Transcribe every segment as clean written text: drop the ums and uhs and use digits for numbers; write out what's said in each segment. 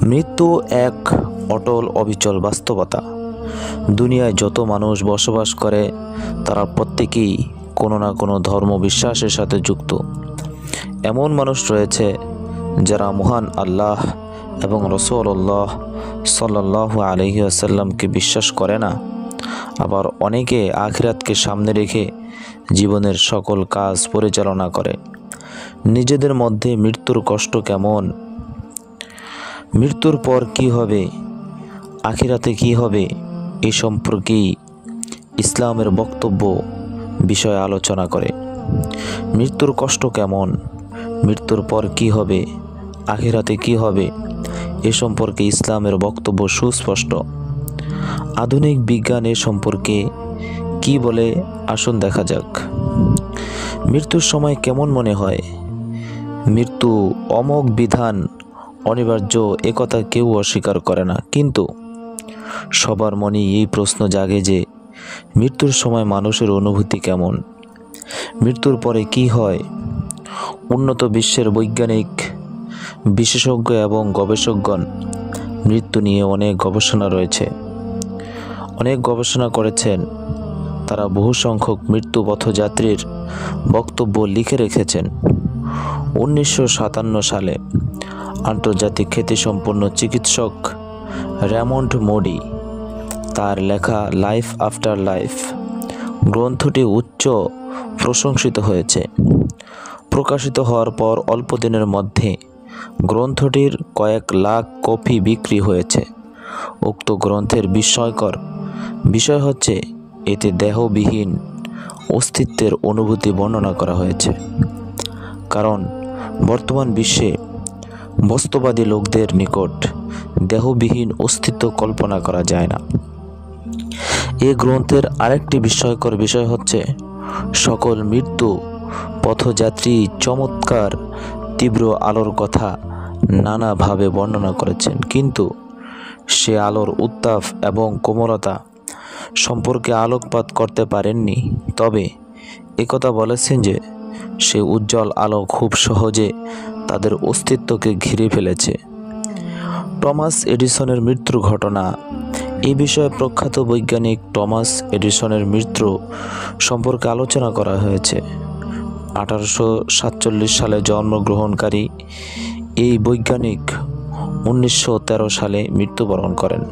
মৃত্যু এক অটল অবিচল বাস্তবতা। দুনিয়ায় যত মানুষ বসবাস করে তারা প্রত্যেকেই কোনো না কোনো ধর্ম বিশ্বাসের সাথে যুক্ত। এমন মানুষ রয়েছে যারা মহান আল্লাহ এবং রাসূলুল্লাহ সাল্লাল্লাহু আলাইহি ওয়াসাল্লামকে বিশ্বাস করে না। আবার অনেকে আখিরাতকে সামনে রেখে জীবনের সকল কাজ পরিচালনা করে। নিজেদের মধ্যে মৃত্যুর কষ্ট কেমন, মৃত্যুর পর কি হবে, আখিরাতে কি হবে, এই সম্পর্কেই ইসলামের বক্তব্য বিষয়ে আলোচনা করে। মৃত্যুর কষ্ট কেমন, মৃত্যুর পর কি হবে, আখিরাতে কি হবে, এ সম্পর্কে ইসলামের বক্তব্য সুস্পষ্ট। আধুনিক বিজ্ঞান এ সম্পর্কে কি বলে আসুন দেখা যাক। মৃত্যুর সময় কেমন মনে হয়? মৃত্যু অমোঘ বিধান, অনিবার্য, একথা কেউ অস্বীকার করে না, কিন্তু সবার মনে এই প্রশ্ন জাগে যে মৃত্যুর সময় মানুষের অনুভূতি কেমন, মৃত্যুর পরে কি হয়। উন্নত বিশ্বের বৈজ্ঞানিক, বিশেষজ্ঞ এবং গবেষকগণ মৃত্যু নিয়ে অনেক গবেষণা রয়েছে, অনেক গবেষণা করেছেন। তারা বহু সংখ্যক মৃত্যু পথযাত্রীর বক্তব্য লিখে রেখেছেন। 1957 সালে আন্তর্জাতিক খ্যাতিসম্পন্ন চিকিৎসক রেমন্ড মোডি তার লেখা লাইফ আফটার লাইফ গ্রন্থটি উচ্চ প্রশংসিত হয়েছে। প্রকাশিত হওয়ার পর অল্প দিনের মধ্যে গ্রন্থটির কয়েক লাখ কপি বিক্রি হয়েছে। উক্ত গ্রন্থের বিস্ময়কর বিষয় হচ্ছে এতে দেহবিহীন অস্তিত্বের অনুভূতি বর্ণনা করা হয়েছে। কারণ বর্তমান বিশ্বে বস্তুবাদী লোকদের নিকট দেহবিহীন অস্তিত্ব কল্পনা করা যায় না। এই গ্রন্থের আরেকটি বিস্ময়কর বিষয় হচ্ছে সকল মৃত্যু পথযাত্রী চমৎকার তীব্র আলোর কথা নানাভাবে বর্ণনা করেছেন, কিন্তু সে আলোর উত্তাপ এবং কোমলতা সম্পর্কে আলোকপাত করতে পারেননি। তবে একথা বলেছেন যে সে উজ্জ্বল আলো খুব সহজে তাদের অস্তিত্বকে ঘিরে ফেলেছে। টমাস এডিসনের মৃত্যুর ঘটনা। এই বিষয়ে প্রখ্যাত বৈজ্ঞানিক টমাস এডিসনের মৃত্যু সম্পর্কে আলোচনা করা হয়েছে। 1847 সালে জন্মগ্রহণকারী এই বৈজ্ঞানিক 1913 সালে মৃত্যুবরণ করেন।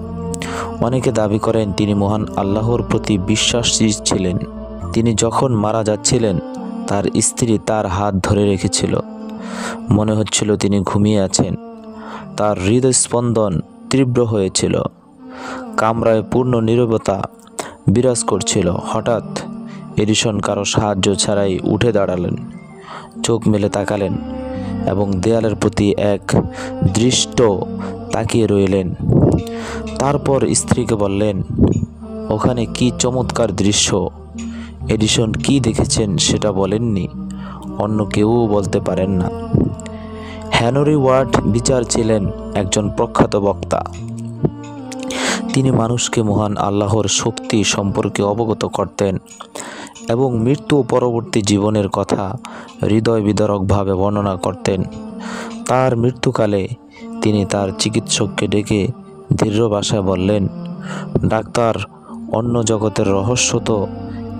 অনেকে দাবি করেন তিনি মহান আল্লাহর প্রতি বিশ্বাসী ছিলেন। তিনি যখন মারা যাচ্ছিলেন তার স্ত্রী তার হাত ধরে রেখেছিল। মনে হচ্ছিল তিনি ঘুমিয়ে আছেন। তার হৃদস্পন্দন তীব্র হয়েছিল। কামরায় পূর্ণ নীরবতা বিরাজ করছিল। হঠাৎ এডিসন কারো সাহায্য ছাড়াই উঠে দাঁড়ালেন, চোখ মেলে তাকালেন এবং দেয়ালের প্রতি এক দৃষ্ট তাকিয়ে রইলেন। তারপর স্ত্রীকে বললেন, ওখানে কি চমৎকার দৃশ্য। এডিসন কি দেখেছেন সেটা বলেননি, অন্য কেউ বলতে পারেন না। হেনরি ওয়াট বিচার ছিলেন একজন প্রখ্যাত বক্তা। তিনি মানুষকে মহান আল্লাহর শক্তি সম্পর্কে অবগত করতেন এবং মৃত্যু ও পরবর্তী জীবনের কথা হৃদয় বিদারকভাবে বর্ণনা করতেন। তার মৃত্যুকালে তিনি তার চিকিৎসককে ডেকে দৃঢ় ভাষায় বললেন, ডাক্তার, অন্য জগতের রহস্য তো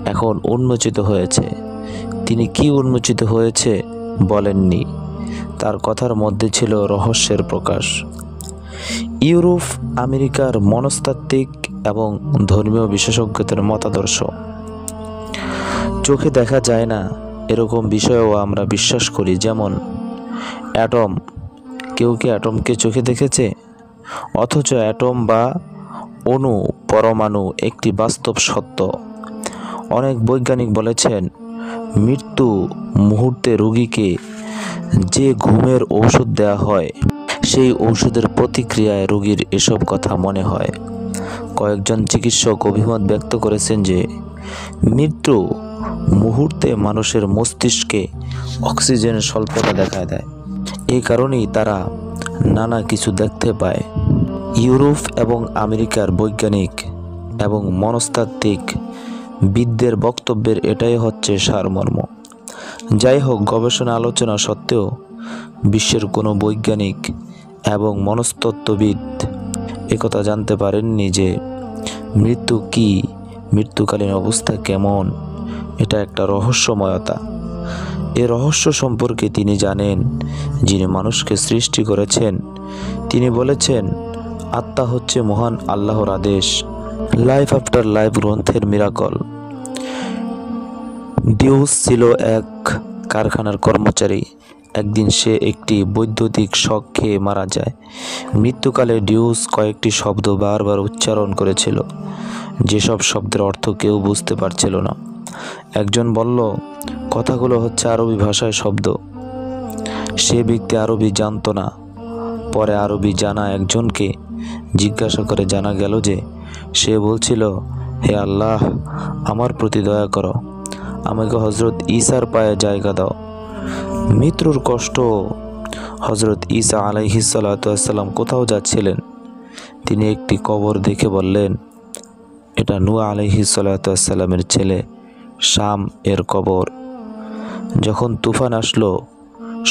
এখন উন্মোচিত হয়েছে। তিনি কি উন্মোচিত হয়েছে বলেননি, তার কথার মধ্যে ছিল রহস্যের প্রকাশ। ইউরোপ আমেরিকার মনস্তাত্ত্বিক এবং ধর্মীয় বিশেষজ্ঞদের মতাদর্শ। চোখে দেখা যায় না এরকম বিষয়েও আমরা বিশ্বাস করি, যেমন অ্যাটম। কেউ কি অ্যাটমকে চোখে দেখেছে? অথচ অ্যাটম বা অণু, পরমাণু একটি বাস্তব সত্য। অনেক বৈজ্ঞানিক বলেছেন মৃত্যু মুহূর্তে রোগীকে যে ঘুমের ঔষধ দেওয়া হয় সেই ঔষধের প্রতিক্রিয়ায় রোগীর এসব কথা মনে হয়। কয়েকজন চিকিৎসক অভিমত ব্যক্ত করেছেন যে মৃত্যু মুহূর্তে মানুষের মস্তিষ্কে অক্সিজেনের স্বল্পতা দেখা দেয়। এই কারণেই তারা নানা কিছু দেখতে পায়। ইউরোপ এবং আমেরিকার বৈজ্ঞানিক এবং মনস্তাত্ত্বিক বিদদের বক্তব্যের এটাই হচ্ছে সারমর্ম। যাই হোক, গবেষণা আলোচনা সত্ত্বেও বিশ্বের কোনো বৈজ্ঞানিক এবং মনস্তত্ত্ববিদ একথা জানতে পারেননি যে মৃত্যু কি, মৃত্যুকালীন অবস্থা কেমন। এটা একটা রহস্যময়তা। এ রহস্য সম্পর্কে তিনি জানেন যিনি মানুষকে সৃষ্টি করেছেন। তিনি বলেছেন, আত্মা হচ্ছে মহান আল্লাহর আদেশ। লাইফ আফটার লাইফ গ্রন্থের মিরাকল। ডিউস ছিল এক কারখানার কর্মচারী। একদিন সে একটি বৈদ্যুতিক শক খেয়ে মারা যায়। মৃত্যুকালে ডিউস কয়েকটি শব্দ বারবার উচ্চারণ করেছিল, যেসব শব্দের অর্থ কেউ বুঝতে পারছিল না। একজন বলল, কথাগুলো হচ্ছে আরবি ভাষায় শব্দ। সে ব্যক্তি আরবি জানত না। পরে আরবি জানা একজনকে জিজ্ঞাসা করে জানা গেল যে সে বলছিল, হে আল্লাহ, আমার প্রতি দয়া করো, আমাকে হজরত ঈসার পায়ে জায়গা দাও। মৃত্যুর কষ্ট। হজরত ঈসা আলাইহিসসালাম কোথাও যাচ্ছিলেন। তিনি একটি কবর দেখে বললেন, এটা নূহ আলাইহিসসালামের ছেলে শাম এর কবর। যখন তুফান আসলো,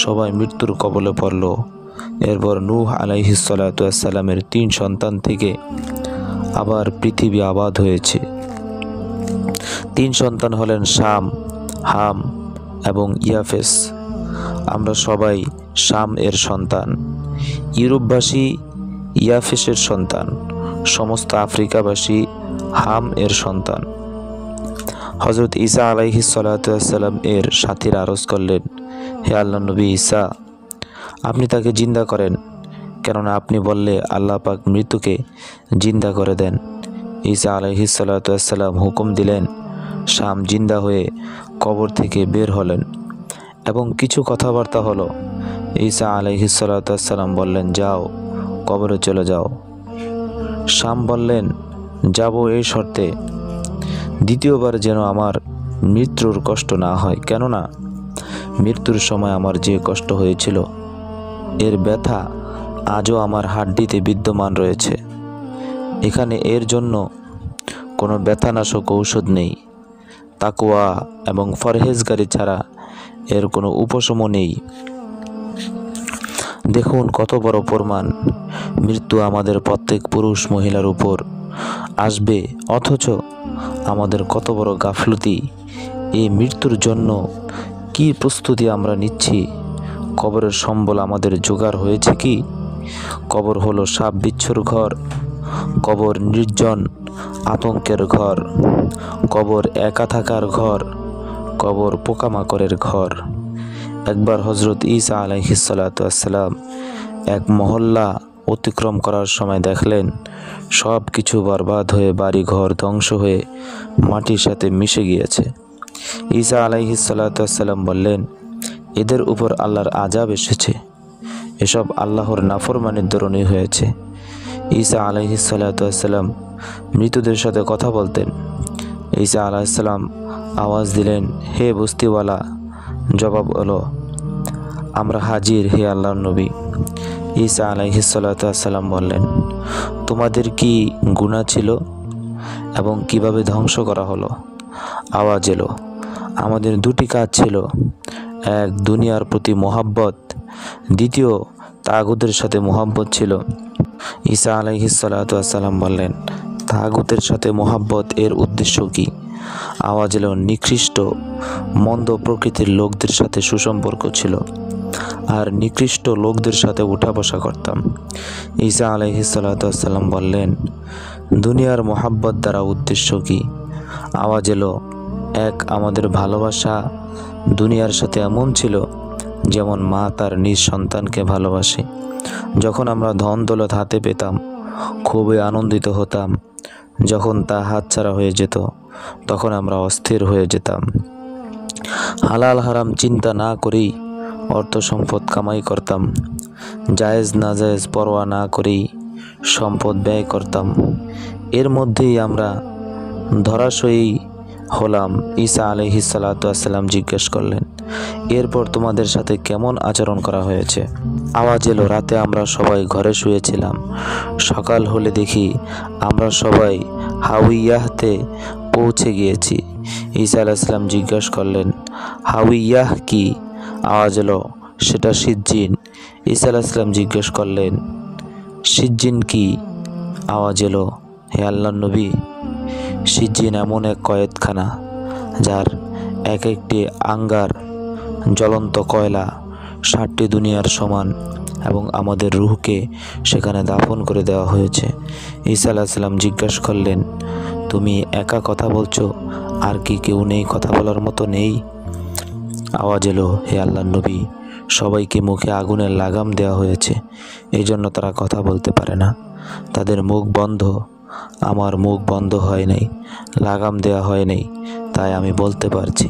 সবাই মৃত্যুর কবলে পড়ল। এরপর নূহ আলাইহিসসালামের 3 সন্তান থেকে আবার পৃথিবী আবাদ হয়েছে। 3 সন্তান হলেন শাম, হাম এবং ইয়াফেস। আমরা সবাই শাম এর সন্তান। ইউরোপবাসী ইয়াফেসের সন্তান। সমস্ত আফ্রিকাবাসী হাম এর সন্তান। হজরত ঈসা আলাইহিসসালাম এর সাথীরা আরজ করলেন, হে আল্লাহ নবী ঈসা, আপনি তাকে জিন্দা করেন, কেননা আপনি বললে আল্লাহ পাক মৃত্যুকে জিন্দা করে দেন। ঈসা আলাইহিসসালাম হুকুম দিলেন। শাম জিন্দা হয়ে কবর থেকে বের হলেন এবং কিছু কথাবার্তা হলো। ঈসা আলাইহিসসালাম বললেন, যাও, কবরে চলে যাও। শাম বললেন, যাব এই শর্তে, দ্বিতীয়বার যেন আমার মৃত্যুর কষ্ট না হয়, কেননা মৃত্যুর সময় আমার যে কষ্ট হয়েছিল এর ব্যথা আজও আমার হাড্ডিতে বিদ্যমান রয়েছে। এখানে এর জন্য কোনো ব্যথানাশক ঔষধ নেই। তাকওয়া এবং পরহেজগারি ছাড়া এর কোনো উপশম নেই। দেখুন কত বড় প্রমাণ। মৃত্যু আমাদের প্রত্যেক পুরুষ মহিলার উপর আসবে, অথচ আমাদের কত বড় গাফলতি। এই মৃত্যুর জন্য কি প্রস্তুতি আমরা নিচ্ছি? কবরের সম্বল আমাদের জোগাড় হয়েছে কি? কবর হলো সাপ বিচ্ছুর ঘর। কবর নির্জন আতঙ্কের ঘর। কবর একা থাকার ঘর। কবর পোকামাকড়ের ঘর। একবার হজরত ঈসা আলাইহিসসালাম এক মহল্লা অতিক্রম করার সময় দেখলেন সব কিছু বরবাদ হয়ে, বাড়ি ঘর ধ্বংস হয়ে মাটির সাথে মিশে গিয়েছে। ঈসা আলাইহিসসালাম বললেন, এদের উপর আল্লাহর আযাব এসেছে। এসব আল্লাহর নাফরমানির দরুনই হয়েছে। ঈসা আলাইহিসসালাম মৃতদের সাথে কথা বলতেন। ঈসা আলাইহিসসালাম আওয়াজ দিলেন, হে বস্তিওয়ালা। জবাব হলো, আমরা হাজির হে আল্লাহর নবী। ঈসা আলাইহিসসালাম বললেন, তোমাদের কি গুনাহ ছিল এবং কিভাবে ধ্বংস করা হলো? আওয়াজ এলো, আমাদের 2টি কাজ ছিল। এক, দুনিয়ার প্রতি মোহাব্বত। দ্বিতীয়, তাগুতের সাথে মোহাব্বত ছিল। ঈসা আলাইহিসসালাম বললেন, তাগুতের সাথে মোহাব্বত এর উদ্দেশ্য কি? আওয়াজ এলো, নিকৃষ্ট মন্দ প্রকৃতির লোকদের সাথে সুসম্পর্ক ছিল আর নিকৃষ্ট লোকদের সাথে উঠা বসা করতাম। ঈসা আলাইহিসসালাম বললেন, দুনিয়ার মোহাব্বত দ্বারা উদ্দেশ্য কি? আওয়াজ এলো, এক, আমাদের ভালোবাসা দুনিয়ার সাথে এমন ছিল যেমন মা তার নিজ সন্তানকে ভালোবাসে। যখন আমরা ধন দৌলত হাতে পেতাম খুবই আনন্দিত হতাম। যখন তা হাতছাড়া হয়ে যেত তখন আমরা অস্থির হয়ে যেতাম। হালাল হারাম চিন্তা না করেই অর্থ সম্পদ কামাই করতাম। জায়েজ নাজায়েজ পরোয়া না করেই সম্পদ ব্যয় করতাম। এর মধ্যেই আমরা ধরাশয়ী হলাম। ঈসা আলাইহিসসালাম জিজ্ঞেস করলেন, এরপর তোমাদের সাথে কেমন আচরণ করা হয়েছে? আওয়াজ এলো, রাতে আমরা সবাই ঘরে শুয়েছিলাম। সকাল হলে দেখি আমরা সবাই হাওয়াইয়াতে পৌঁছে গিয়েছি। ঈসা আলাইহিসসালাম জিজ্ঞেস করলেন, হাওয়াইয়াহ কি? আওয়াজ এলো, সেটা সিজ্জিন। ঈসা আলাইহিস সালাম জিজ্ঞেস করলেন, সিজ্জিন কি? আওয়াজ এলো, হে আল্লাহর নবী, সিজ্জিন এমন এক কয়েদখানা যার এক একটি আঙ্গার জ্বলন্ত কয়লা 60টি দুনিয়ার সমান, এবং আমাদের রূহকে সেখানে দাফন করে দেওয়া হয়েছে। ঈসা আলাইহিস সালাম জিজ্ঞেস করলেন, তুমি একা কথা বলছো, আর কি কেউ নেই, কথা বলার মতো নেই? আওয়াজ এলো, হে আল্লাহর নবী, সবাইকে মুখে আগুনের লাগাম দেওয়া হয়েছে, এই জন্য তারা কথা বলতে পারে না, তাদের মুখ বন্ধ। আমার মুখ বন্ধ হয় নাই, লাগাম দেওয়া হয় নাই, তাই আমি বলতে পারছি।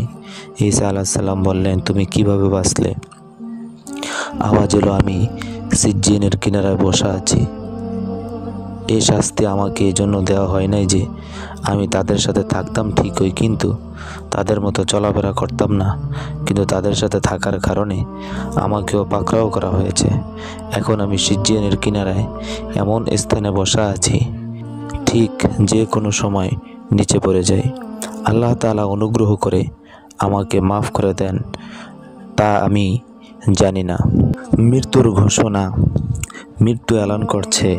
ঈসা আলাইহিস সালাম বললেন, তুমি কিভাবে বাঁচলে? আওয়াজ এলো, আমি সিজ্জিনের কিনারায় বসা আছি। এই শাস্তি আমাকে এই জন্য দেওয়া হয় নাই যে আমি তাদের সাথে থাকতাম ঠিকই, কিন্তু তাদের মতো চলাফেরা করতাম না, কিন্তু তাদের সাথে থাকার কারণে আমাকেও পাকড়াও করা হয়েছে। এখন আমি সিজ্জিনের কিনারায় এমন স্থানে বসা আছি, ঠিক যে কোনো সময় নিচে পড়ে যাই। আল্লাহ তাআলা অনুগ্রহ করে আমাকে মাফ করে দেন, তা আমি জানি না। মৃত্যুর ঘোষণা, মৃত্যু এলান করছে।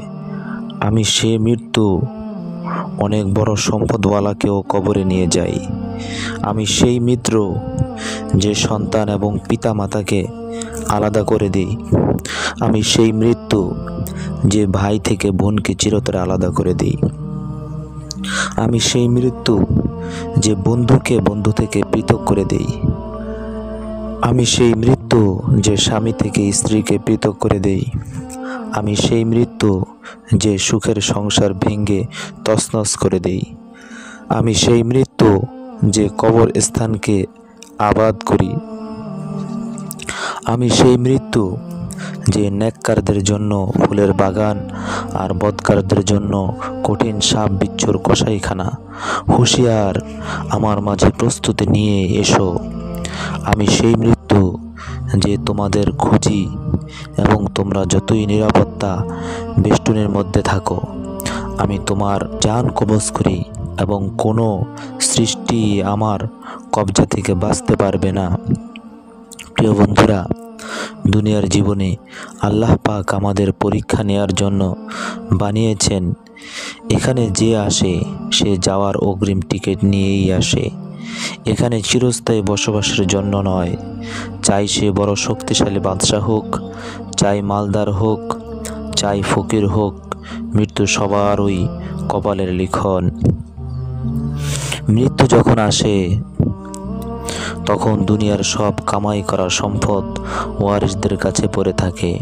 আমি সে মৃত্যু অনেক বড় সম্পদওয়ালাকেও কবরে নিয়ে যাই। আমি সেই মিত্র যে সন্তান এবং পিতা মাতাকে আলাদা করে দিই। আমি সেই মৃত্যু যে ভাই থেকে বোনকে চিরতরে আলাদা করে দিই। আমি সেই মৃত্যু যে বন্ধুকে বন্ধু থেকে পৃথক করে দেই। আমি সেই মৃত্যু যে স্বামী থেকে স্ত্রীকে পৃথক করে দেই। আমি সেই মৃত্যু যে সুখের সংসার ভেঙে তছনছ করে দেই। আমি সেই মৃত্যু যে কবর স্থানকে আবাদ করি। আমি সেই মৃত্যু যে নেককারদের জন্য ফুলের বাগান আর বদকারদের জন্য কঠিন সাপ বিচ্ছুর কসাইখানা। হুঁশিয়ার, আমার মাঝে প্রস্তুতি নিয়ে এসো। আমি সেই মৃত্যু যে তোমাদের খুঁজি, এবং তোমরা যতই নিরাপত্তা বেষ্টনীর মধ্যে থাকো, আমি তোমার জান কবজ করি, এবং কোনো সৃষ্টি আমার কবজা থেকে বাঁচতে পারবে না। প্রিয় বন্ধুরা, দুনিয়ার জীবনে আল্লাহ পাক আমাদের পরীক্ষা নেওয়ার জন্য বানিয়েছেন। এখানে যে আসে সে যাওয়ার অগ্রিম টিকিট নিয়েই আসে। এখানে চিরস্থায়ী বসবাসের জন্য নয়। চাই সে বড় শক্তিশালী বাদশাহ হোক, চাই মালদার হোক, চাই ফকির হোক, মৃত্যু সবারই কপালের লিখন। মৃত্যু যখন আসে তখন দুনিয়ার সব কামাই করা সম্পদ ওয়ারিসদের কাছে পড়ে থাকে।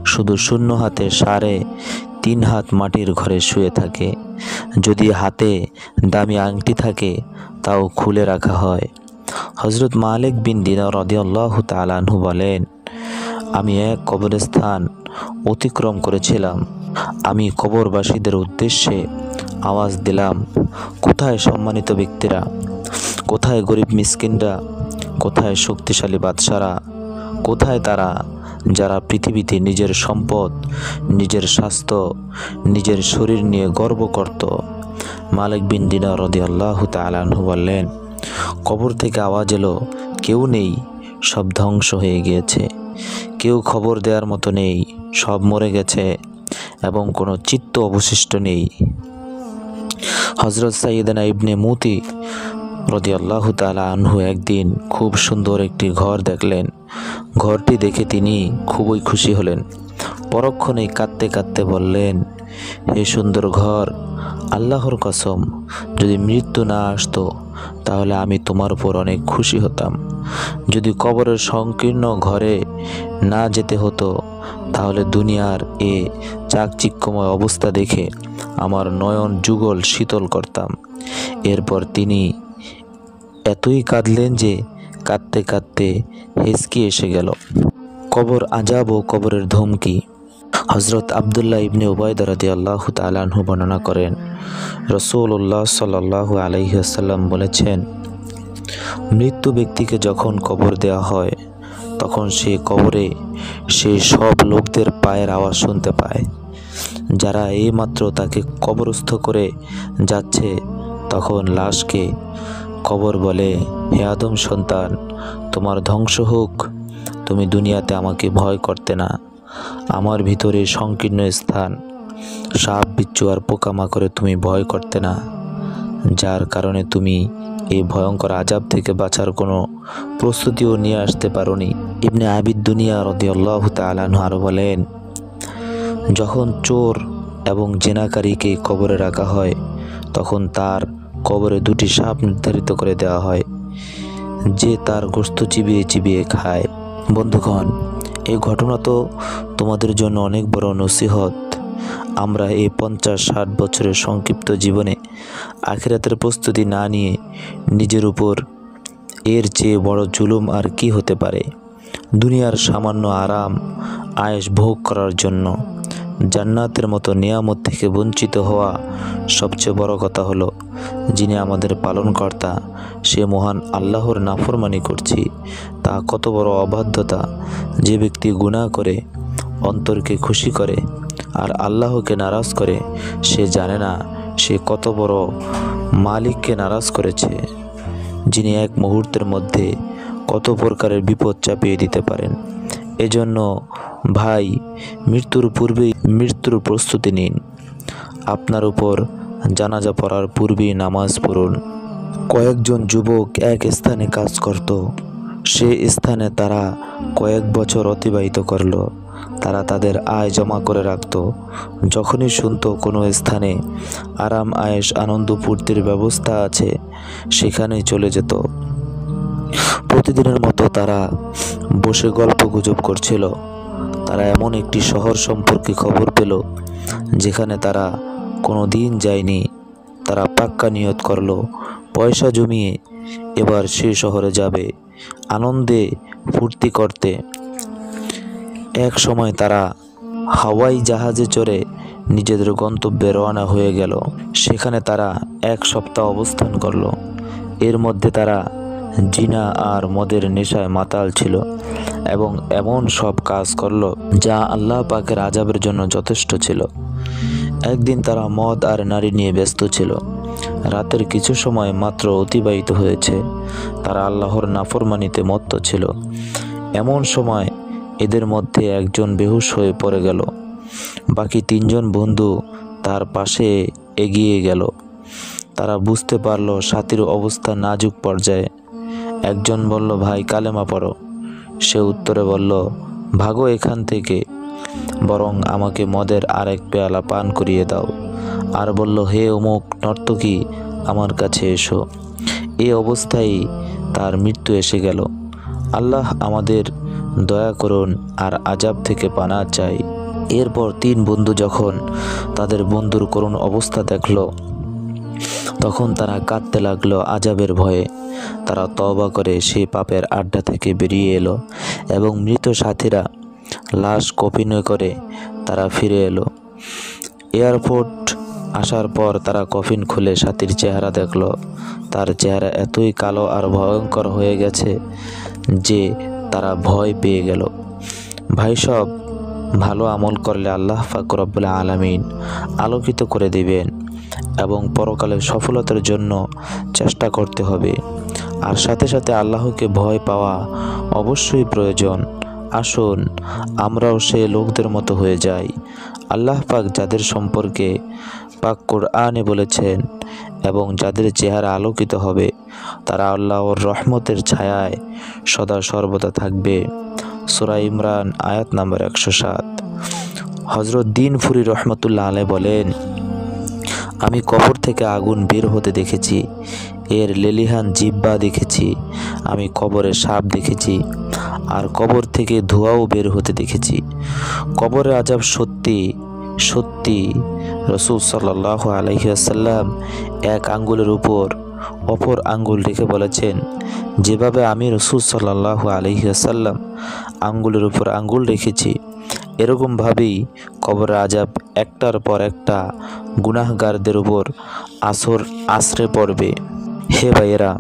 শুধু শূন্য হাতে 3.5 হাত মাটির ঘরে শুয়ে থাকে। যদি হাতে দামি আংটি থাকে তাও খুলে রাখা হয়। হযরত মালিক বিন দিনার রাদিয়াল্লাহু তাআলা আনহু বলেন, আমি এক কবরস্থান অতিক্রম করেছিলাম। আমি কবরবাসীদের উদ্দেশ্যে আওয়াজ দিলাম, কোথায় সম্মানিত ব্যক্তিরা, কোথায় গরিব মিসকিনরা, কোথায় শক্তিশালী বাদশারা, কোথায় তারা যারা পৃথিবীতে নিজের সম্পদ, নিজের স্বাস্থ্য, নিজের শরীর নিয়ে গর্ব করত? মালিক বিন দিনার রাদিয়াল্লাহু তাআলা আনহু বললেন, কবর থেকে আওয়াজ এলো, কেউ নেই, সব ধ্বংস হয়ে গিয়েছে। কেউ খবর দেওয়ার মতো নেই, সব মরে গেছে এবং কোনো চিত্ত অবশিষ্ট নেই। হযরত সাইয়েদনা ইবনে মুতি রাদিয়াল্লাহু তাআলা আনহু একদিন খুব সুন্দর একটি ঘর দেখলেন। ঘরটি দেখে তিনি খুবই খুশি হলেন। পরক্ষণেই কাঁদতে কাঁদতে বললেন, হে সুন্দর ঘর, আল্লাহর কসম, যদি মৃত্যু না আসতো তাহলে আমি তোমার উপর অনেক খুশি হতাম। যদি কবরের সংকীর্ণ ঘরে না যেতে হতো তাহলে দুনিয়ার এ চাকচিক্যময় অবস্থা দেখে আমার নয়ন যুগল শীতল করতাম। এরপর তিনি এতই কাঁদলেন যে কাঁদতে কাঁদতে হেঁচকি এসে গেল। কবর আযাব ও কবরের ধমকি। হযরত আব্দুল্লাহ ইবনে উবাইদা রাদিয়াল্লাহু তাআলা আনহু বর্ণনা করেন, রাসূলুল্লাহ সাল্লাল্লাহু আলাইহি ওয়াসাল্লাম বলেছেন, মৃত্যু ব্যক্তিকে যখন কবর দেওয়া হয় তখন সে কবরে সে সব লোকদের পায়ের আওয়াজ শুনতে পায়, যারা এইমাত্র তাকে কবরস্থ করে যাচ্ছে। তখন লাশকে কবর বলে, হে আদম সন্তান, তোমার ধ্বংস হোক, তুমি দুনিয়াতে আমাকে ভয় করতে না, আমার ভিতরে সংকীর্ণ স্থান, সাপ বিচ্ছু আর পোকামাকড়ে তুমি ভয় করতে না, যার কারণে তুমি এই ভয়ঙ্কর আযাব থেকে বাঁচার কোনো প্রস্তুতিও নিয়ে আসতে পারোনি। ইবনে আবিদ দুনিয়া রাদিয়াল্লাহু তাআলা আনহু আরও বলেন, যখন চোর এবং জেনাকারীকে কবরে রাখা হয় তখন তার কবরে দুটি সাপ নির্ধারিত করে দেওয়া হয়, যে তার গোশত চিবিয়ে চিবিয়ে খায়। বন্ধুগণ, এই ঘটনা তো তোমাদের জন্য অনেক বড় নসিহত। আমরা এই 50-60 বছরের সংক্ষিপ্ত জীবনে আখিরাতের প্রস্তুতি না নিয়ে নিজের উপর এর চেয়ে বড় জুলুম আর কি হতে পারে। দুনিয়ার সামান্য আরাম আয়েশ ভোগ করার জন্য জান্নাতের মতো নিয়ামত থেকে বঞ্চিত হওয়া সবচেয়ে বড় কথা হলো, যিনি আমাদের পালনকর্তা সে মহান আল্লাহর নাফরমানি করছি। তা কত বড় অবাধ্যতা। যে ব্যক্তি গুনাহ করে অন্তরকে খুশি করে আর আল্লাহকে নারাজ করে, সে জানে না সে কত বড় মালিককে নারাজ করেছে, যিনি এক মুহূর্তের মধ্যে কত প্রকারের বিপদ চাপিয়ে দিতে পারেন। এজন্য ভাই, মৃত্যুর পূর্বেই মৃত্যুর প্রস্তুতি নিন। আপনার উপর জানাজা পড়ার পূর্বেই নামাজ পড়ুন। কয়েকজন যুবক এক স্থানে কাজ করত, সে স্থানে তারা কয়েক বছর অতিবাহিত করল। তারা তাদের আয় জমা করে রাখত, যখনই শুনত কোনো স্থানে আরাম আয়েশ আনন্দ ফুর্তির ব্যবস্থা আছে সেখানেই চলে যেত। প্রতিদিনের মতো তারা বসে গল্প গুজব করছিল। তারা এমন একটি শহর সম্পর্কে খবর পেল যেখানে তারা কোনো দিন যায়নি। তারা পাক্কা নিয়ত করলো, পয়সা জমিয়ে এবার সে শহরে যাবে আনন্দে ফুর্তি করতে। এক সময় তারা হাওয়াই জাহাজে চড়ে নিজেদের গন্তব্যে রওনা হয়ে গেল। সেখানে তারা 1 সপ্তাহ অবস্থান করল। এর মধ্যে তারা জিনা আর মদের নেশায় মাতাল ছিল এবং এমন সব কাজ করল যা আল্লাহ পাকের আযাবের জন্য যথেষ্ট ছিল। একদিন তারা মদ আর নারী নিয়ে ব্যস্ত ছিল। রাতের কিছু সময় মাত্র অতিবাহিত হয়েছে। তারা আল্লাহর নাফরমানিতে মত্ত ছিল। এমন সময় এদের মধ্যে একজন বেহুশ হয়ে পড়ে গেল। বাকি 3 জন বন্ধু তার পাশে এগিয়ে গেল। তারা বুঝতে পারল সাথীর অবস্থা নাজুক পর্যায়ে। একজন বলল, ভাই কালেমা পড়ো। সে উত্তরে বলল, ভাগো এখান থেকে, বরং আমাকে মদের আরেক পেয়ালা পান করিয়ে দাও। আর বলল, হে অমুক নর্তকী, আমার কাছে এসো। এই অবস্থায় তার মৃত্যু এসে গেল। আল্লাহ আমাদের দয়া করুন আর আযাব থেকে পানা চাই। এরপর 3 বন্ধু যখন তাদের বন্ধুর করুণ অবস্থা দেখল, তখন তারা কাঁদতে লাগলো আযাবের ভয়ে। তারা তওবা করে সেই পাপের আড্ডা থেকে বেরিয়ে এলো এবং মৃত সাথীরা লাশ কফিনে করে তারা ফিরে এলো। এয়ারপোর্ট আসার পর তারা কফিন খুলে সাথীর চেহারা দেখল। তার চেহারা এতই কালো আর ভয়ঙ্কর হয়ে গেছে যে তারা ভয় পেয়ে গেল। ভাই, সব ভালো আমল করলে আল্লাহ পাক রব্বুল আলামিন আলোকিত করে দিবেন এবং পরকালের সফলতার জন্য চেষ্টা করতে হবে। আর সাথে সাথে আল্লাহকে ভয় পাওয়া অবশ্যই প্রয়োজন। আসুন আমরাও সে লোকদের মতো হয়ে যাই। আল্লাহ পাক যাদের সম্পর্কে পাক কোরআনে বলেছেন এবং যাদের চেহারা আলোকিত হবে, তারা আল্লাহর রহমতের ছায়ায় সদা সর্বদা থাকবে। সূরা ইমরান আয়াত নাম্বার 107। হযরত দিন ফুরি রহমতুল্লাহ আলাইহি বলেন, আমি কবর থেকে আগুন বের হতে দেখেছি, এর লেলিহান জিহ্বা দেখেছি, আমি কবরে সাপ দেখেছি আর কবর থেকে ধোঁয়াও বের হতে দেখেছি। কবরের আযাব সত্যি সত্যি। রাসূল সাল্লাল্লাহু আলাইহি ওয়াসাল্লাম 1 আঙ্গুলের উপর অপর আঙ্গুল রেখে বলেছেন, যেভাবে আমি রাসূল সাল্লাল্লাহু আলাইহি ওয়াসাল্লাম আঙ্গুলের উপর আঙ্গুল রেখেছি, এরকমভাবেই কবরের আযাব একটার পর একটা গুনাহগারদের উপর আছড়ে পড়বে। হে ভাইয়েরা,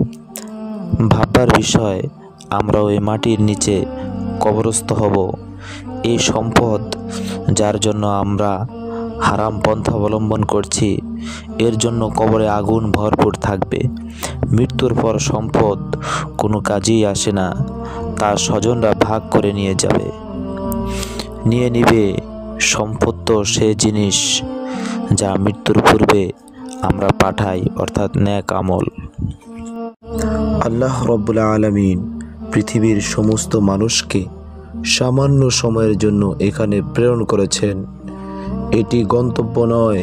ভাববার বিষয়, আমরাও এই মাটির নিচে কবরস্থ হব। এই সম্পদ যার জন্য আমরা হারাম পন্থা অবলম্বন করছি, এর জন্য কবরে আগুন ভরপুর থাকবে। মৃত্যুর পর সম্পদ কোনো কাজেই আসে না, তার স্বজনরা ভাগ করে নিয়ে যাবে। নিয়ে নিবে সম্পদ তো সে জিনিস যা মৃত্যুর পূর্বে আমরা পাঠাই, অর্থাৎ নেক আমল। আল্লাহ রব্বুল আলামিন পৃথিবীর সমস্ত মানুষকে সামান্য সময়ের জন্য এখানে প্রেরণ করেছেন। এটি গন্তব্য নয়,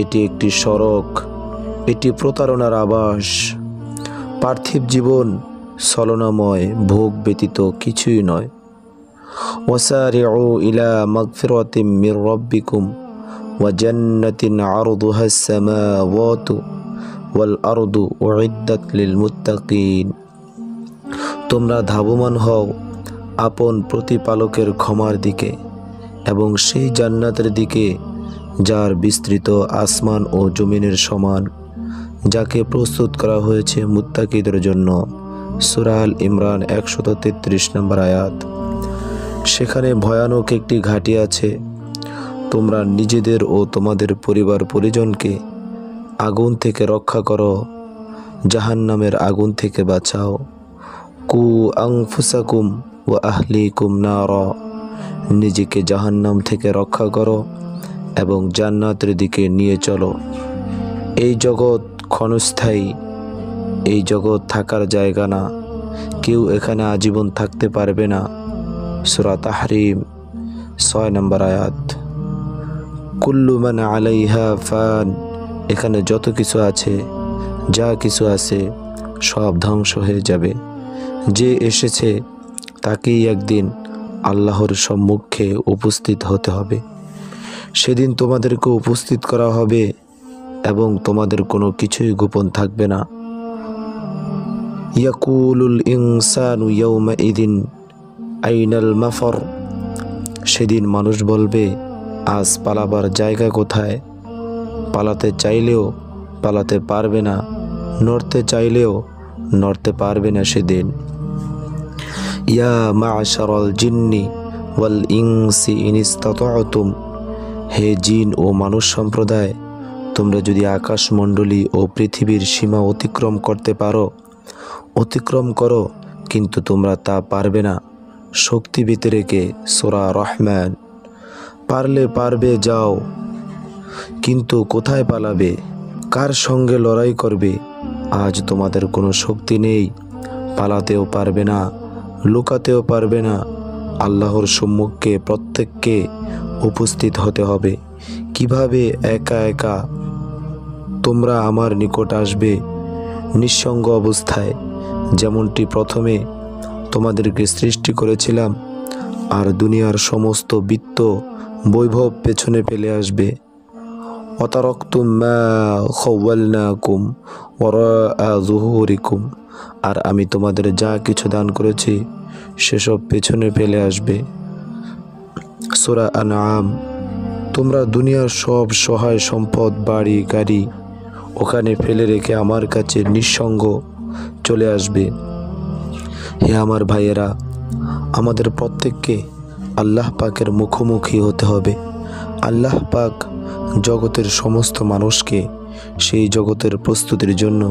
এটি একটি সড়ক, এটি প্রতারণার আবাস। পার্থিব জীবন ছলনাময়, ভোগ ব্যতীত কিছুই নয়। ওয়াসারিউ ইলা মাগফিরাতিম মির রাব্বিকুম ওয়া জান্নাতিন আরদুহাস সামাওয়াতু ওয়াল আরদু উইদ্দাত লিল মুত্তাকিন। তোমরা ধাবমান হও আপন প্রতিপালকের ক্ষমার দিকে এবং সেই জান্নাতের দিকে যার বিস্তৃত আসমান ও জমিনের সমান, যাকে প্রস্তুত করা হয়েছে মুত্তাকিদের জন্য। সূরা আল ইমরান 133 নম্বর আয়াত। সেখানে ভয়ানক একটি ঘাঁটি আছে। তোমরা নিজেদের ও তোমাদের পরিবার পরিজনকে আগুন থেকে রক্ষা করো, জাহান্নামের আগুন থেকে বাঁচাও। কু আনফুসাকুম ওয়া আহলিকুম নারা, নিজেকে জাহান্নাম থেকে রক্ষা করো এবং জান্নাতের দিকে নিয়ে চলো। এই জগৎ ক্ষণস্থায়ী, এই জগৎ থাকার জায়গা না, কেউ এখানে আজীবন থাকতে পারবে না। সূরা তাহরিম 6 নম্বর আয়াত। কুল্লু মান আলাইহা ফান, এখানে যত কিছু আছে, যা কিছু আছে সব ধ্বংস হয়ে যাবে। যে এসেছে তাকেই একদিন আল্লাহর সম্মুখে উপস্থিত হতে হবে। সেদিন তোমাদেরকে উপস্থিত করা হবে এবং তোমাদের কোনো কিছুই গোপন থাকবে না। ইয়াকুলুল ইনসানু ইয়াউমাইদিন আইনাল মাফর, সেদিন মানুষ বলবে আজ পালাবার জায়গা কোথায়। পালাতে চাইলেও পালাতে পারবে না, নড়তে চাইলেও নড়তে পারবে না সেদিন। ইয়া মা'শারাল জিন্নি ওয়াল ইনসি ইন ইসতাতা'তুম, হে জিন ও মানুষ সম্প্রদায়, তোমরা যদি আকাশমণ্ডলী ও পৃথিবীর সীমা অতিক্রম করতে পারো, অতিক্রম করো, কিন্তু তোমরা তা পারবে না। শক্তি ভিতরেকে সূরা রহমান। পারলে পারবে যাও, কিন্তু কোথায় পালাবে, কার সঙ্গে লড়াই করবে? আজ তোমাদের কোনো শক্তি নেই, পালাতেও পারবে না, লুকাতেও পারবে না। আল্লাহর সম্মুখে প্রত্যেককে উপস্থিত হতে হবে। কিভাবে একা একা তোমরা আমার নিকট আসবে নিঃসঙ্গ অবস্থায়, যেমনটি প্রথমে তোমাদেরকে সৃষ্টি করেছিলাম, আর দুনিয়ার সমস্ত বিত্ত বৈভব পেছনে ফেলে আসবে। অতারাকতুম মা খাওয়ালনাকুম ওয়ারাআ যুহুরিকুম, আর আমি তোমাদের যা কিছু দান করেছি সেসব পেছনে ফেলে আসবে। সূরা আনআম। তোমরা দুনিয়ার সব সহায় সম্পদ, বাড়ি গাড়ি ওখানে ফেলে রেখে আমার কাছে নিঃসঙ্গ চলে আসবে। হে আমার ভাইয়েরা, আমাদের প্রত্যেককে আল্লাহ পাকের মুখোমুখি হতে হবে। আল্লাহ পাক জগতের সমস্ত মানুষকে সেই জগতের প্রস্তুতির জন্য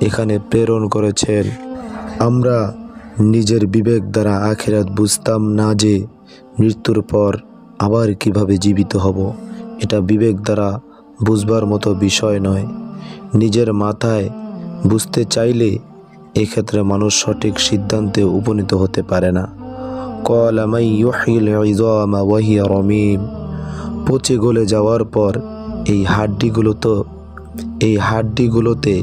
এখানে প্রেরণ করেছেন। আমরা নিজের বিবেক দ্বারা আখিরাত বুঝতাম না যে মৃত্যুর পর আবার কিভাবে জীবিত হব। এটা বিবেক দ্বারা বুঝবার মতো বিষয় নয়। নিজের মাথায় বুঝতে চাইলে এক্ষেত্রে মানুষ সঠিক সিদ্ধান্তে উপনীত হতে পারে না। ক্বালা মান ইউহয়িল ইযামা ওয়া হিয়া রামীম, পচে গলে যাওয়ার পর এই হাড্ডিগুলোতে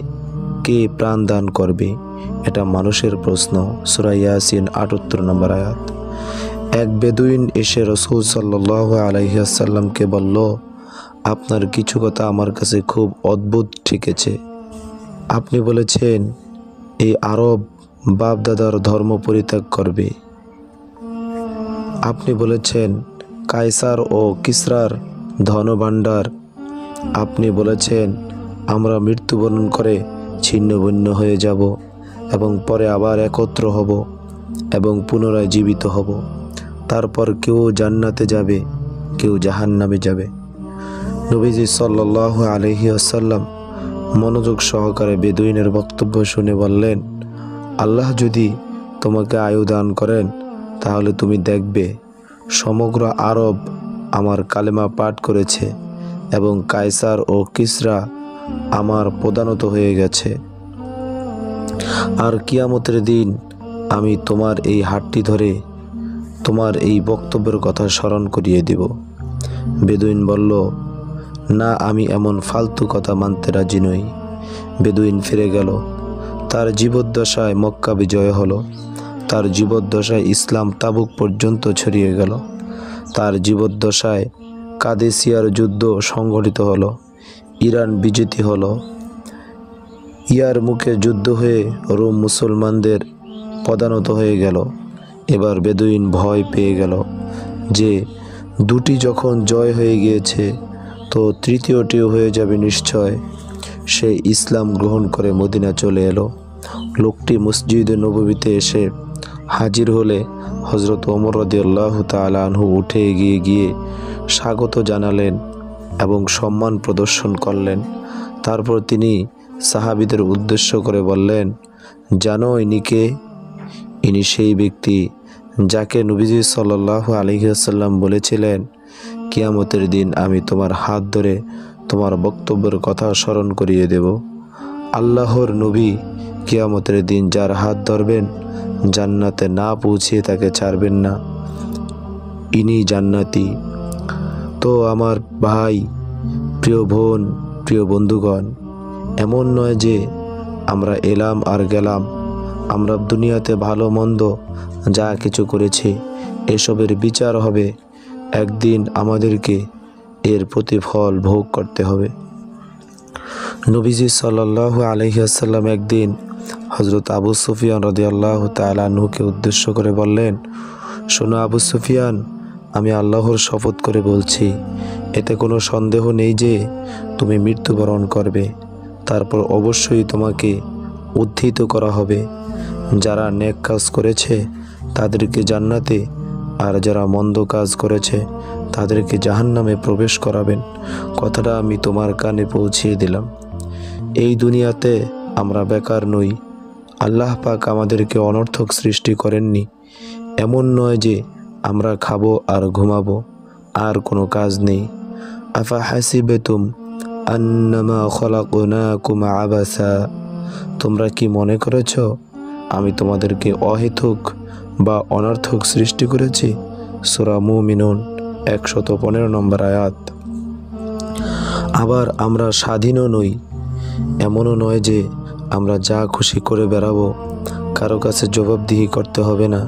কে প্রাণ দান করবে? এটা মানুষের প্রশ্ন। সূরা ইয়াসিন ৭৮ নম্বর আয়াত। এক বেদুইন এসে রাসূল সাল্লাল্লাহু আলাইহি ওয়াসাল্লামকে বলল, আপনার কিছু কথা আমার কাছে খুব অদ্ভুত ঠেকেছে। আপনি বলেছেন এই আরব বাপদাদার ধর্ম পরিত্যাগ করবে। আপনি বলেছেন কায়সার ও কিসরার ধনভাণ্ডার। আপনি বলেছেন আমরা মৃত্যুবরণ করে ছিন্নভিন্ন হয়ে যাব এবং পরে আবার একত্র হব এবং পুনরায় জীবিত হব। তারপর কেউ জান্নাতে যাবে, কেউ জাহান্নামে যাবে। নবীজি সাল্লাল্লাহু আলাইহি ওয়াসাল্লাম মনোযোগ সহকারে বেদুইনের বক্তব্য শুনে বললেন, আল্লাহ যদি তোমাকে আয়ু দান করেন তাহলে তুমি দেখবে সমগ্র আরব আমার কালেমা পাঠ করেছে এবং কায়সার ও কিসরা আমার প্রধানত হয়ে গেছে। আর কিয়ামতের দিন আমি তোমার এই হাতটি ধরে তোমার এই বক্তব্যের কথা স্মরণ করিয়ে দিব। বেদুইন বলল, না, আমি এমন ফালতু কথা মানতে রাজি নই। বেদুইন ফিরে গেল। তার জীবদ্দশায় মক্কা বিজয় হলো। তার জীবদ্দশায় ইসলাম তাবুক পর্যন্ত ছড়িয়ে গেল। তার জীবদ্দশায় কাদেসিয়ার যুদ্ধ সংঘটিত হলো। ইরান বিজেতি হলো। ইয়ার মুখে যুদ্ধ হয়ে রোম মুসলমানদের পদানত হয়ে গেল। এবার বেদুইন ভয় পেয়ে গেল যে দুটি যখন জয় হয়ে গিয়েছে তো তৃতীয়টিও হয়ে যাবে নিশ্চয়। সে ইসলাম গ্রহণ করে মদিনা চলে এলো। লোকটি মসজিদে নববীতে এসে হাজির হলে হযরত ওমর রাদিয়াল্লাহু তাআলা আনহু উঠে এগিয়ে গিয়ে স্বাগত জানালেন এবং সম্মান প্রদর্শন করলেন। তারপর তিনি সাহাবীদের উদ্দেশ্য করে বললেন, জানো ইনি কে? ইনি সেই ব্যক্তি যাকে নবীজি সাল্লাল্লাহু আলাইহি ওয়াসাল্লাম বলেছিলেন, কিয়ামতের দিন আমি তোমার হাত ধরে তোমার বক্তব্যের কথা স্মরণ করিয়ে দেব। আল্লাহর নবী কিয়ামতের দিন যার হাত ধরবেন জান্নাতে না পৌঁছিয়ে তাকে ছাড়বেন না। ইনি জান্নাতি। তো আমার ভাই, প্রিয় বোন, প্রিয় বন্ধুগণ, এমন নয় যে আমরা এলাম আর গেলাম। আমরা দুনিয়াতে ভালো মন্দ যা কিছু করেছি এসবের বিচার হবে। একদিন আমাদেরকে এর প্রতিফল ভোগ করতে হবে। নবীজি সাল্লাল্লাহু আলাইহি ওয়াসাল্লাম একদিন হযরত আবু সুফিয়ান রাদিয়াল্লাহু তাআলা আনহুকে উদ্দেশ্য করে বললেন, শোনো আবু সুফিয়ান, আমি আল্লাহর শপথ করে বলছি, এতে কোনো সন্দেহ নেই যে তুমি মৃত্যুবরণ করবে। তারপর অবশ্যই তোমাকে উত্থিত করা হবে। যারা নেক কাজ করেছে তাদেরকে জান্নাতে, আর যারা মন্দ কাজ করেছে তাদেরকে জাহান্নামে প্রবেশ করাবেন। কথাটা আমি তোমার কানে পৌঁছিয়ে দিলাম। এই দুনিয়াতে আমরা বেকার নই। আল্লাহ পাক আমাদেরকে অনর্থক সৃষ্টি করেননি। এমন নয় যে আমরা খাবো আর ঘুমাবো, আর কোনো কাজ নেই। আফা হাসিবেতুম আন্নামা খলাকনাকুম আবাসা, তোমরা কি মনে করেছ আমি তোমাদেরকে অহেতুক বা অনর্থক সৃষ্টি করেছি? সূরা মুমিনুন 115 নম্বর আয়াত। আবার আমরা স্বাধীনও নই। এমনও নয় যে আমরা যা খুশি করে বেড়াবো, কারো কাছে জবাবদিহি করতে হবে না।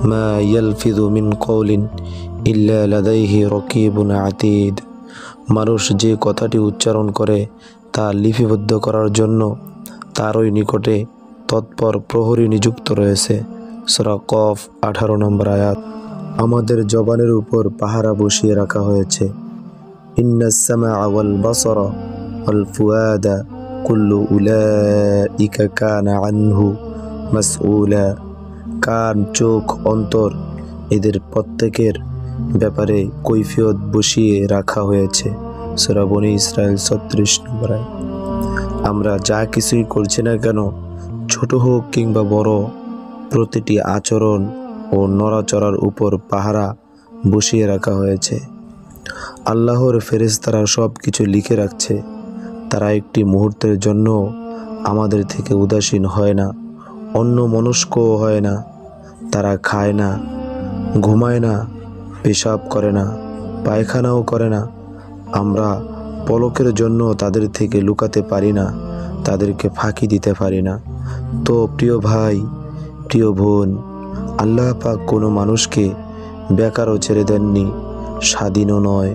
মা ইয়ালফিযু মিন কওলিন ইল্লা লাদাইহি রাকিবুন আতীদ, মানুষ যে কথাটি উচ্চারণ করে তা লিপিবদ্ধ করার জন্য তারই নিকটে তৎপর প্রহরী নিযুক্ত রয়েছে। সূরা কফ 18 নম্বর আয়াত। আমাদের জবানের উপর পাহারা বসিয়ে রাখা হয়েছে। ইন্নাস সামআ ওয়াল বাসারা ওয়াল ফুয়াদা কুল্লু উলাইকা কানা আনহু মাসউলা, কান, চোখ, অন্তর এদের প্রত্যেকের ব্যাপারে কৈফিয়ত বসিয়ে রাখা হয়েছে। সূরা বনী ইসরাইল 36 নম্বর আয়াত। আমরা যা কিছুই করছি না কেন, ছোট হোক কিংবা বড়, প্রতিটি আচরণ ও নড়াচড়ার উপর পাহারা বসিয়ে রাখা হয়েছে। আল্লাহর ফেরেশতারা সব কিছু লিখে রাখছে। তারা একটি মুহূর্তের জন্য আমাদের থেকে উদাসীন হয় না, অন্যমনস্কও হয় না। তারা খায় না, ঘুমায় না, পেশাব করে না, পায়খানাও করে না। আমরা পলকের জন্য তাদের থেকে লুকাতে পারি না, তাদেরকে ফাঁকি দিতে পারি না। তো প্রিয় ভাই, প্রিয় বোন, আল্লাহ পাক কোনো মানুষকে বেকারও ছেড়ে দেননি, স্বাধীনও নয়।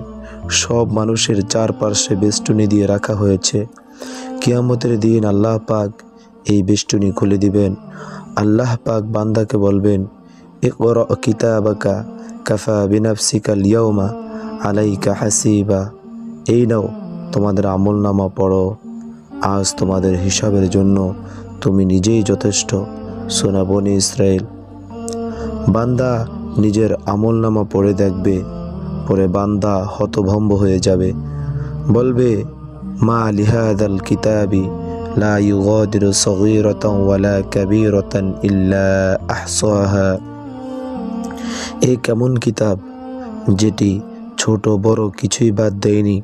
সব মানুষের চারপাশে বেষ্টনী দিয়ে রাখা হয়েছে। কিয়ামতের দিন আল্লাহ পাক এই বেষ্টনী খুলে দিবেন। আল্লাহ পাক বান্দাকে বলবেন, ইকরা কিতাবাকা কাফা বিনাফসিকাল ইয়াউমা আলাইকা হাসিবা, এই নাও তোমাদের আমলনামা পড়ো, আজ তোমাদের হিসাবের জন্য তুমি নিজেই যথেষ্ট। সূরা বনী ইসরাইল। বান্দা নিজের আমলনামা পড়ে দেখবে, পরে বান্দা হতভম্ব হয়ে যাবে, বলবে, মা লিহাদাল কিতাবি লা ইউগাদিরু সগীরাতান ওয়ালা কাবীরাতান ইল্লা আহসাহা। এই কেমন কিতাব যেটি ছোট বড় কিছুই বাদ দেয়নি,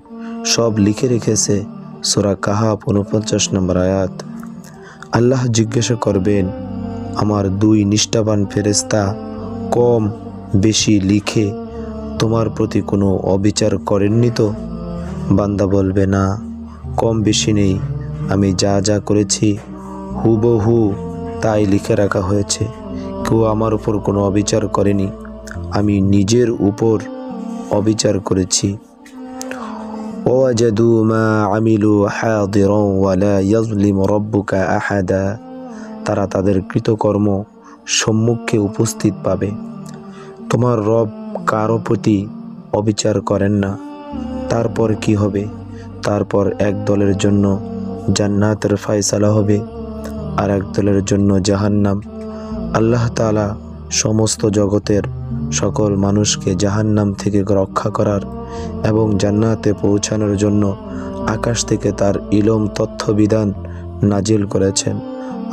সব লিখে রেখেছে। সূরা কাহাফ 49 নম্বর আয়াত। আল্লাহ জিজ্ঞাসা করবেন, আমার দুই নিষ্ঠাবান ফেরেশতা কম বেশি লিখে তোমার প্রতি কোনো অবিচার করেননি তো? বান্দা বলবে, না, কম বেশি নেই, আমি যা যা করেছি হুবহু তাই লিখে রাখা হয়েছে। কেউ আমার উপর কোনো অবিচার করেনি, আমি নিজের উপর অবিচার করেছি। ওয়াজাদু মা আমিলু হাদিরান ওয়া লা ইয়াজলিমু রাব্বুকা আহাদা। তারা তাদের কৃতকর্ম সম্মুখে উপস্থিত পাবে। তোমার রব কারো প্রতি অবিচার করেন না। তারপর কি হবে? তারপর এক দলের জন্য জান্নাতের ফয়সালা হবে, আর এক দলের জন্য জাহান্নাম। আল্লাহ তাআলা সমস্ত জগতের সকল মানুষকে জাহান্নাম থেকে রক্ষা করার এবং জান্নাতে পৌঁছানোর জন্য আকাশ থেকে তার ইলম তথ্য বিধান নাজিল করেছেন,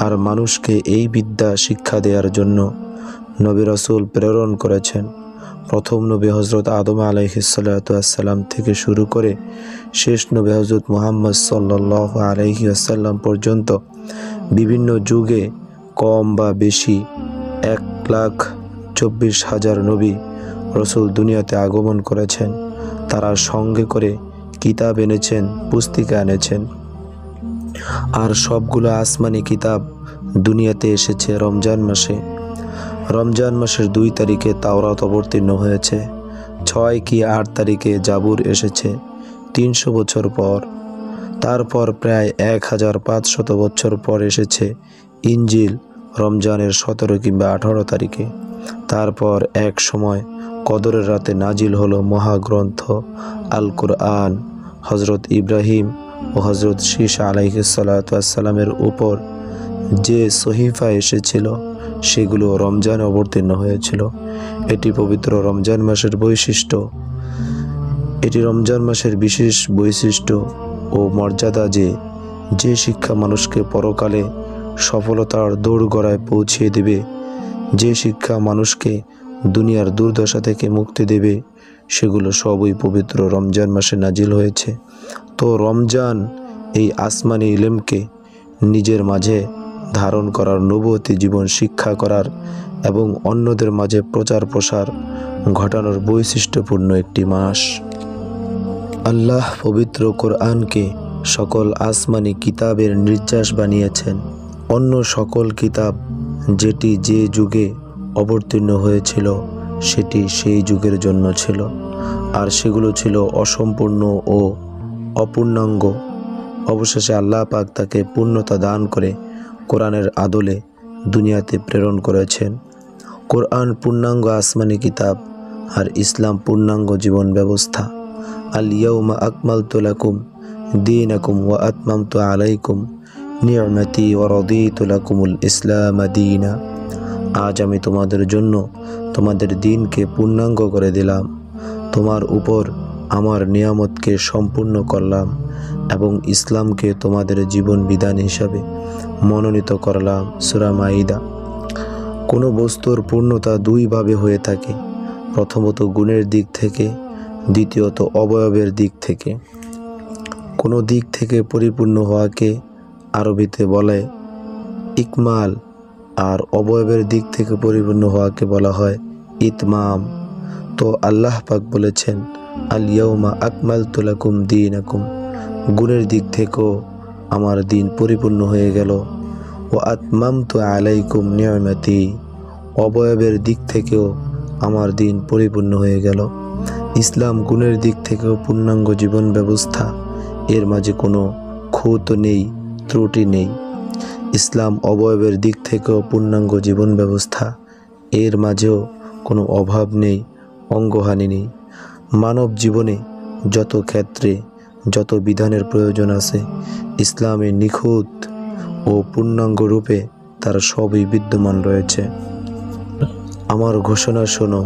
আর মানুষকে এই বিদ্যা শিক্ষা দেওয়ার জন্য নবী রাসূল প্রেরণ করেছেন। প্রথম নবী হযরত আদম আলাইহিস সালাতু ওয়াস সালাম থেকে শুরু করে শেষ নবী হযরত মুহাম্মদ সাল্লাল্লাহু আলাইহি ওয়াসাল্লাম পর্যন্ত বিভিন্ন যুগে কম বা বেশি 1,24,000 নবী রাসূল দুনিয়াতে আগমন করেছেন। তারা সঙ্গে করে কিতাব এনেছেন, পুস্তিকা এনেছেন, আর সবগুলো আসমানি কিতাব দুনিয়াতে এসেছে রমজান মাসে। রমজান মাসের 2 তারিখে তাওরাত অবতীর্ণ হয়েছে, 6 কি 8 তারিখে জাবুর এসেছে 300 বছর পর। তারপর প্রায় 1500 বছর পর এসেছে ইনজিল রমজানের 17 কিংবা 18 তারিখে। তারপর এক সময় কদরের রাতে নাজিল হলো মহাগ্রন্থ আল কুরআন। হজরত ইব্রাহিম ও হজরত শীসা আলাইহিস সালাতু ওয়াস সালামের উপর যে সহিফা এসেছিল সেগুলো রমজানে অবতীর্ণ হয়েছিল। এটি পবিত্র রমজান মাসের বৈশিষ্ট্য। এটি রমজান মাসের বিশেষ বৈশিষ্ট্য ও মর্যাদা যে শিক্ষা মানুষকে পরকালে সফলতার দোরগোড়ায় পৌঁছিয়ে দেবে, যে শিক্ষা মানুষকে দুনিয়ার দুর্দশা থেকে মুক্তি দেবে, সেগুলো সবই পবিত্র রমজান মাসে নাজিল হয়েছে। তো রমজান এই আসমানি ইলমকে নিজের মাঝে ধারণ করার, নবুয়তি জীবন শিক্ষা করার এবং অন্যদের মাঝে প্রচার প্রসার ঘটানোর বৈশিষ্ট্যপূর্ণ একটি মাস। আল্লাহ পবিত্র কোরআনকে সকল আসমানি কিতাবের নির্যাস বানিয়েছেন। অন্য সকল কিতাব যেটি যে যুগে অবতীর্ণ হয়েছিল সেটি সেই যুগের জন্য ছিল, আর সেগুলো ছিল অসম্পূর্ণ ও অপূর্ণাঙ্গ। অবশেষে আল্লাহ পাক তাকে পূর্ণতা দান করে কোরআনের আদলে দুনিয়াতে প্রেরণ করেছেন। কোরআন পূর্ণাঙ্গ আসমানি কিতাব, আর ইসলাম পূর্ণাঙ্গ জীবন ব্যবস্থা। আল ইয়াউমা আকমালতু লাকুম দীনাকুম ওয়া আতমামতু আলাইকুম নি'মাতি ওয়া রাদিতু লাকুমুল ইসলাম দীনা। আজ আমি তোমাদের জন্য তোমাদের দিনকে পূর্ণাঙ্গ করে দিলাম, তোমার উপর আমার নিয়ামতকে সম্পূর্ণ করলাম এবং ইসলামকে তোমাদের জীবন বিধান হিসাবে মনোনীত করলাম। সূরা মাইদা। কোনো বস্তুর পূর্ণতা দুইভাবে হয়ে থাকে, প্রথমত গুণের দিক থেকে, দ্বিতীয়ত অবয়বের দিক থেকে। কোনো দিক থেকে পরিপূর্ণ হওয়াকে আরবিতে বলে ইকমাল, আর অবয়বের দিক থেকে পরিপূর্ণ হওয়াকে বলা হয় ইতমাম। তো আল্লাহ পাক বলেছেন, আল ইয়াউমা আকমালতু লাকুম দীনাকুম, গুণের দিক থেকেও আমার দিন পরিপূর্ণ হয়ে গেল। ওয়া আতমামতু আলাইকুম নি'মাতি, অবয়বের দিক থেকেও আমার দিন পরিপূর্ণ হয়ে গেল। ইসলাম গুণের দিক থেকেও পূর্ণাঙ্গ জীবন ব্যবস্থা, এর মাঝে কোনো খুঁত নেই, ত্রুটি নেই। ইসলাম অবয়বের দিক থেকেও পূর্ণাঙ্গ জীবন ব্যবস্থা, এর মাঝেও কোনো অভাব নেই, অঙ্গহানি নেই। মানব জীবনে যত ক্ষেত্রে যত বিধানের প্রয়োজন আছে, ইসলামে নিখুঁত ও পূর্ণাঙ্গ রূপে তার সবই বিদ্যমান রয়েছে। আমার ঘোষণা শোনো,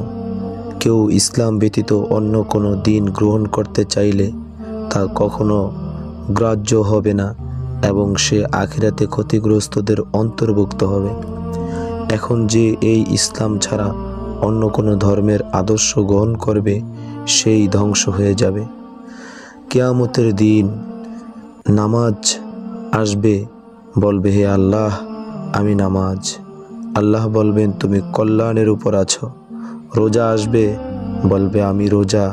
কেউ ইসলাম ব্যতীত অন্য কোনো দিন গ্রহণ করতে চাইলে তা কখনো গ্রাহ্য হবে না এবং সে আখিরাতে ক্ষতিগ্রস্তদের অন্তর্ভুক্ত হবে। এখন যে এই ইসলাম ছাড়া অন্য কোনো ধর্মের আদর্শ গ্রহণ করবে সেই ধ্বংস হয়ে যাবে। কিয়ামতের দিন নামাজ আসবে, বলবে হে আল্লাহ আমি নামাজ। আল্লাহ বলবেন তুমি কল্যাণের উপর আছো। রোজা আসবে, বলবে আমি রোজা,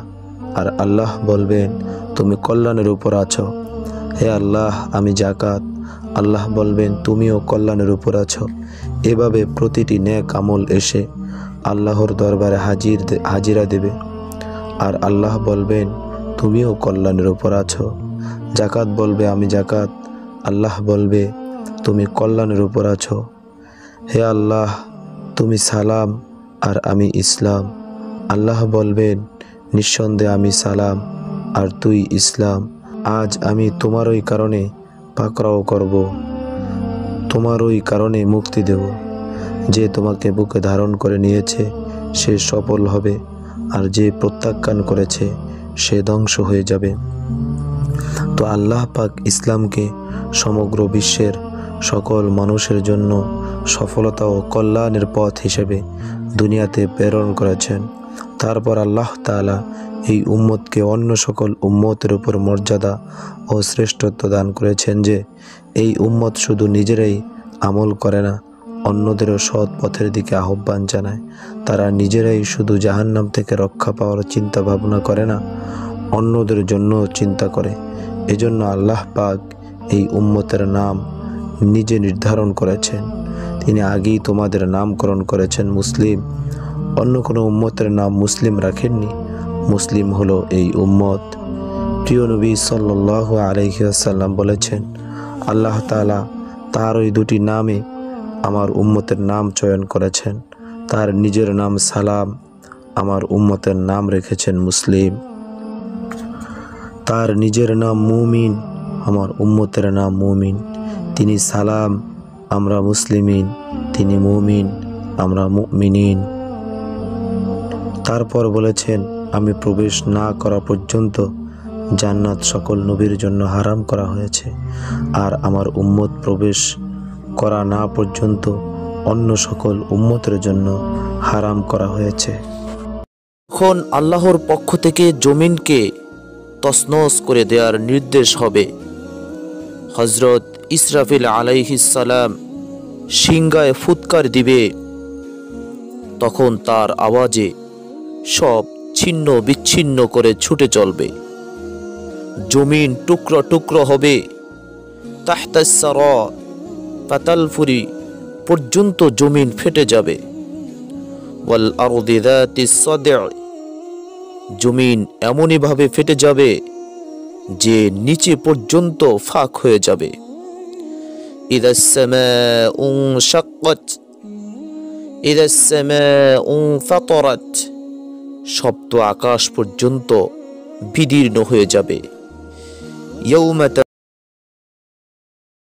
আর আল্লাহ বলবেন তুমি কল্যাণের উপর আছো। হে আল্লাহ আমি যাকাত, আল্লাহ বলবেন তুমিও কল্যাণের উপর আছো। এভাবে প্রতিটি নেক আমল এসে আল্লাহর দরবারে হাজিরা দেবে, আর আল্লাহ বলবেন তুমিও কল্যাণের উপর আছো। যাকাত বলবে আমি যাকাত, আল্লাহ বলবে তুমি কল্যাণের উপর আছো। হে আল্লাহ তুমি সালাম আর আমি ইসলাম, আল্লাহ বলবেন নিঃসন্দেহে আমি সালাম আর তুই ইসলাম। আজ আমি তোমারই কারণে পাকড়াও করব, তোমারই কারণে মুক্তি দেব। যে তোমাকে বুকে ধারণ করে নিয়েছে সে সফল হবে, আর যে প্রত্যাখ্যান করেছে সে ধ্বংস হয়ে যাবে। তো আল্লাহ পাক ইসলামকে সমগ্র বিশ্বের সকল মানুষের জন্য সফলতা ও কল্যাণের পথ হিসেবে দুনিয়াতে প্রেরণ করেছেন। তারপর আল্লাহ তাআলা এই উম্মতকে অন্য সকল উম্মতের উপর মর্যাদা ও শ্রেষ্ঠত্ব দান করেছেন যে এই উম্মত শুধু নিজেরাই আমল করে না, অন্যদেরও সৎ পথের দিকে আহ্বান জানায়। তারা নিজেরাই শুধু জাহান্নাম থেকে রক্ষা পাওয়ার চিন্তা ভাবনা করে না, অন্যদের জন্য চিন্তা করে। এজন্য আল্লাহ পাক এই উম্মতের নাম নিজে নির্ধারণ করেছেন। তিনি আগেই তোমাদের নামকরণ করেছেন মুসলিম। অন্য কোনো উম্মতের নাম মুসলিম রাখেননি। মুসলিম হলো এই উম্মত। প্রিয় নবী সাল্লাল্লাহু আলাইহি ওয়াসাল্লাম বলেছেন আল্লাহ তাআলা তার ওই দুটি নামে আমার উম্মতের নাম চয়ন করেছেন। তার নিজের নাম সালাম, আমার উম্মতের নাম রেখেছেন মুসলিম। তার নিজের নাম মুমিন, আমার উম্মতের নাম মুমিন। তিনি সালাম, আমরা মুসলিমিন। তিনি মুমিন, আমরা মুমিনিন। তারপর বলেছেন আমি প্রবেশ না করা পর্যন্ত জান্নাত সকল নবীর জন্য হারাম করা হয়েছে, আর আমার উম্মত প্রবেশ করা না পর্যন্ত অন্য সকল উম্মতের জন্য হারাম করা হয়েছে। তখন আল্লাহর পক্ষ থেকে জমিনকে তছনছ করে দেওয়ার নির্দেশ হবে। হযরত ইসরাফিল আলাইহিস সালাম সিংহায় ফুৎকার দিবে। তখন তার আওয়াজে সব ছিন্ন বিচ্ছিন্ন করে ছুটে চলবে। জমিন টুকরো টুকরো হবে। তাহতাস সারা ফাতালফুরি পর্যন্ত জমিন ফেটে যাবে। ওয়াল আরদি যাতিস সাদঈ, জমিন এমনই ভাবে ফেটে যাবে যে নিচে পর্যন্ত ফাঁক হয়ে যাবে। ইদাস সামাউ শাক্কাত, ইদাস সামাউ ফাতারাত, সপ্ত আকাশ পর্যন্ত বিদীর্ণ হয়ে যাবে। ইয়াউমা